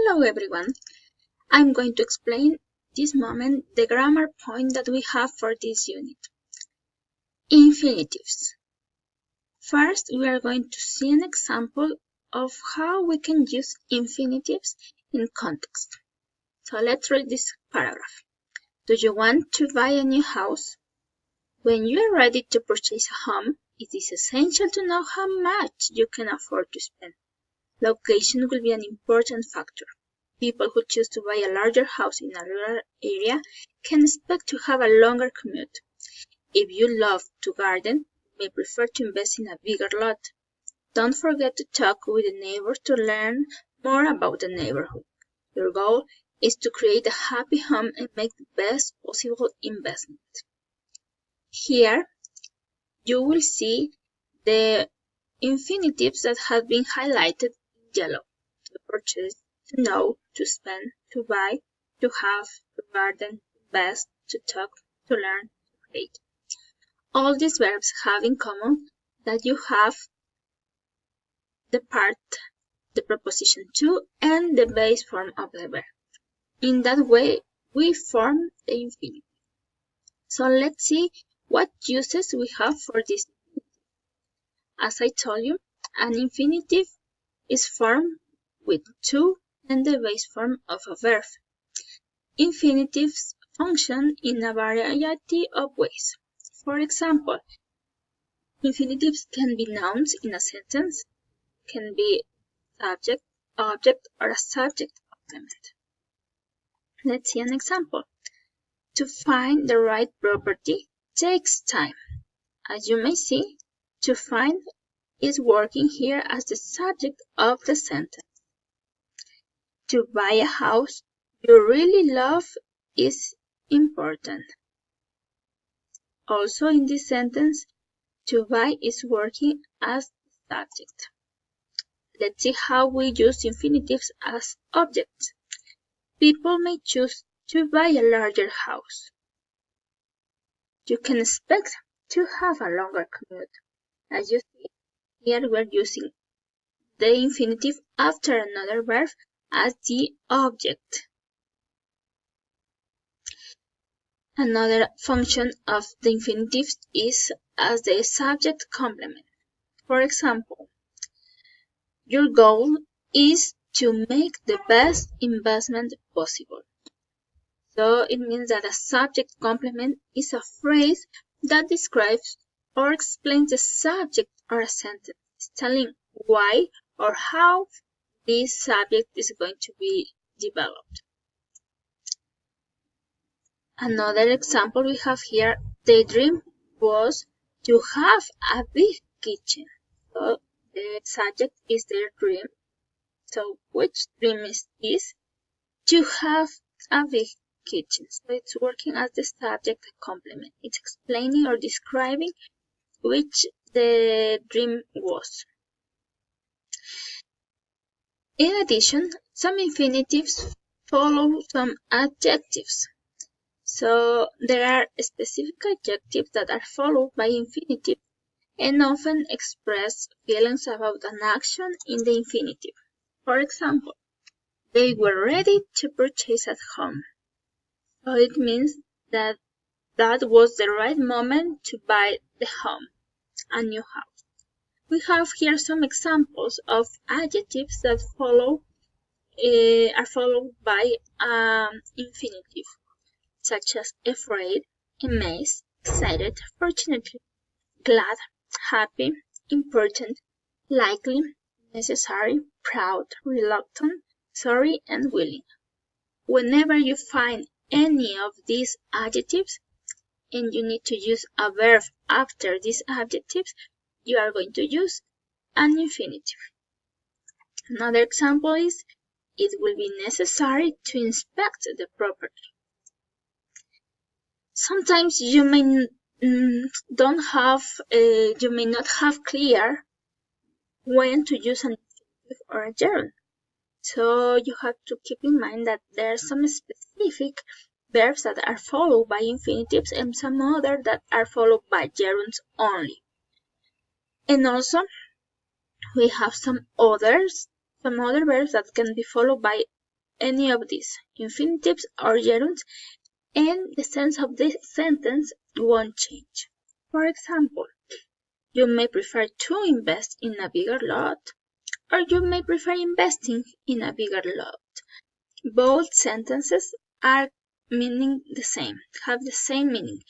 Hello everyone. I'm going to explain this moment the grammar point that we have for this unit. Infinitives. First, we are going to see an example of how we can use infinitives in context. So let's read this paragraph. Do you want to buy a new house? When you are ready to purchase a home, it is essential to know how much you can afford to spend. Location will be an important factor. People who choose to buy a larger house in a rural area can expect to have a longer commute. If you love to garden, you may prefer to invest in a bigger lot. Don't forget to talk with the neighbors to learn more about the neighborhood. Your goal is to create a happy home and make the best possible investment. Here, you will see the infinitives that have been highlighted in yellow: to purchase, to know, to spend, to buy, to have, to garden, to invest, to talk, to learn, to create. All these verbs have in common that you have the preposition to, and the base form of the verb. In that way, we form the infinitive. So let's see what uses we have for this. As I told you, an infinitive is formed with to and the base form of a verb. Infinitives function in a variety of ways. For example, infinitives can be nouns in a sentence, can be subject, object, or a subject complement. Let's see an example. To find the right property takes time. As you may see, to find is working here as the subject of the sentence. To buy a house you really love is important. Also in this sentence, to buy is working as the subject. Let's see how we use infinitives as objects. People may choose to buy a larger house. You can expect to have a longer commute. As you see, here we're using the infinitive after another verb as the object. Another function of the infinitives is as the subject complement. For example, your goal is to make the best investment possible. So it means that a subject complement is a phrase that describes or explains the subject or a sentence, telling why or how this subject is going to be developed. Another example we have here, the dream was to have a big kitchen. So the subject is their dream. So which dream is this? To have a big kitchen. So it's working as the subject complement. It's explaining or describing which the dream was. In addition, some infinitives follow some adjectives. So there are specific adjectives that are followed by infinitive and often express feelings about an action in the infinitive. For example, they were ready to purchase at home. So it means that that was the right moment to buy the home, a new house. We have here some examples of adjectives that are followed by infinitive, such as afraid, amazed, excited, fortunately, glad, happy, important, likely, necessary, proud, reluctant, sorry, and willing. Whenever you find any of these adjectives and you need to use a verb after these adjectives, you are going to use an infinitive. Another example is, it will be necessary to inspect the property. Sometimes you may not have clear when to use an infinitive or a gerund. So you have to keep in mind that there are some specific verbs that are followed by infinitives and some other that are followed by gerunds only. And also, we have some other verbs that can be followed by any of these, infinitives or gerunds, and the sense of the sentence won't change. For example, you may prefer to invest in a bigger lot, or you may prefer investing in a bigger lot. Both sentences are meaning the same, have the same meaning.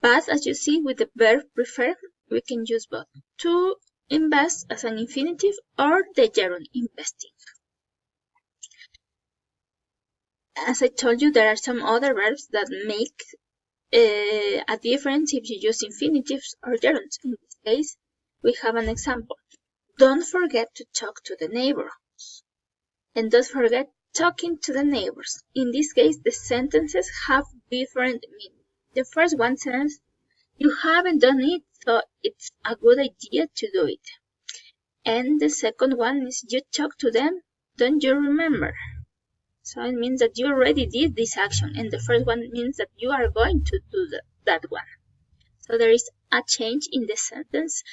But as you see with the verb prefer, we can use both. To invest as an infinitive or the gerund investing. As I told you, there are some other verbs that make a difference if you use infinitives or gerunds. In this case, we have an example. Don't forget to talk to the neighbors. And don't forget talking to the neighbors. In this case, the sentences have different meanings. The first one says, you haven't done it, so it's a good idea to do it. And the second one is, you talk to them, don't you remember? So it means that you already did this action, and the first one means that you are going to do that one. So there is a change in the sentence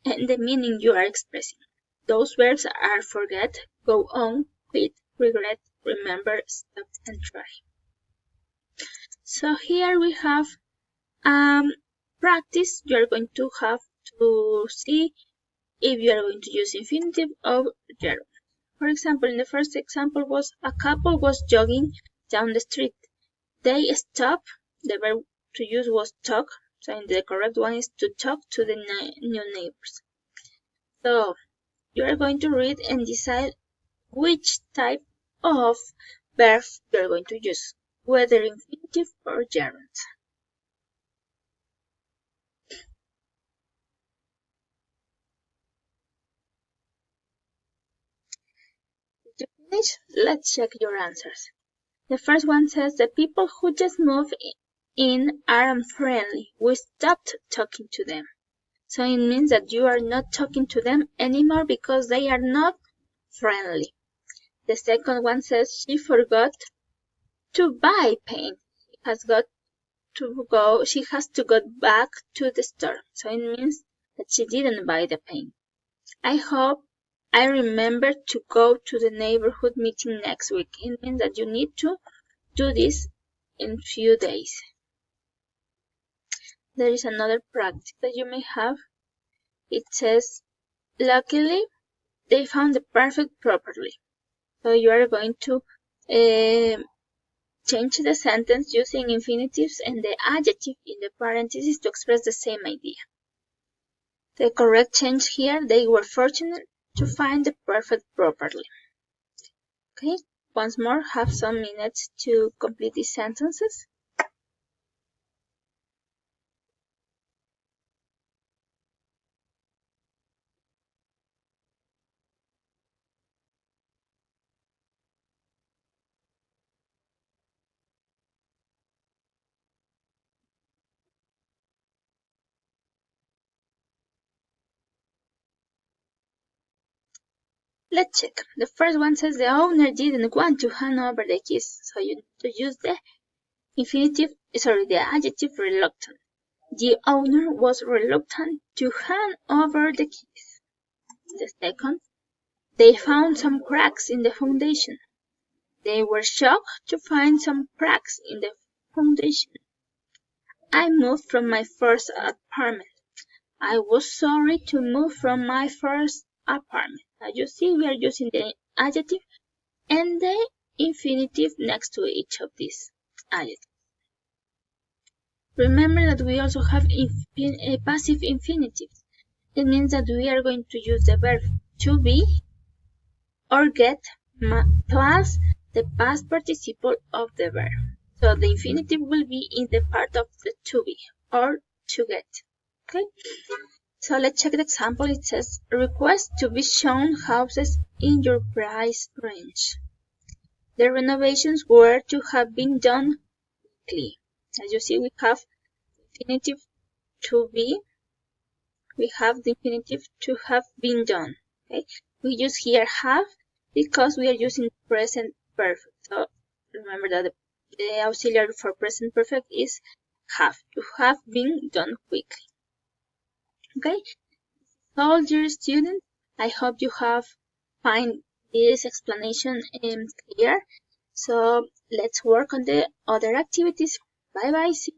and the meaning you are expressing. Those verbs are forget, go on, quit, regret, remember, stop, and try. So here we have practice. You are going to have to see if you are going to use infinitive or gerund. For example, in the first example was a couple was jogging down the street. They stopped. The verb to use was talk. So the correct one is to talk to the new neighbors. So you are going to read and decide which type of verb you are going to use, whether infinitive or gerund. To finish, let's check your answers. The first one says the people who just moved in are unfriendly. We stopped talking to them. So it means that you are not talking to them anymore because they are not friendly. The second one says she forgot to buy paint. She has to go back to the store. So it means that she didn't buy the paint. I hope I remember to go to the neighborhood meeting next week. It means that you need to do this in few days. There is another practice that you may have. It says, luckily, they found the perfect properly. So you are going to change the sentence using infinitives and the adjective in the parentheses to express the same idea. The correct change here, they were fortunate to find the perfect properly. Okay, once more, have some minutes to complete these sentences. Let's check. The first one says the owner didn't want to hand over the keys, so you need to use the the adjective reluctant. The owner was reluctant to hand over the keys. The second, they found some cracks in the foundation. They were shocked to find some cracks in the foundation. I moved from my first apartment. I was sorry to move from my first apartment. As you see, we are using the adjective and the infinitive next to each of these adjectives. Remember that we also have passive infinitives. It means that we are going to use the verb to be or get plus the past participle of the verb. So the infinitive will be in the part of the to be or to get. Okay? So let's check the example. It says, request to be shown houses in your price range. The renovations were to have been done quickly. As you see, we have infinitive to be. We have the infinitive to have been done. Okay? We use here have because we are using present perfect. So remember that the auxiliary for present perfect is have, to have been done quickly. Okay? So dear students, I hope you have find this explanation clear. So let's work on the other activities. Bye bye. See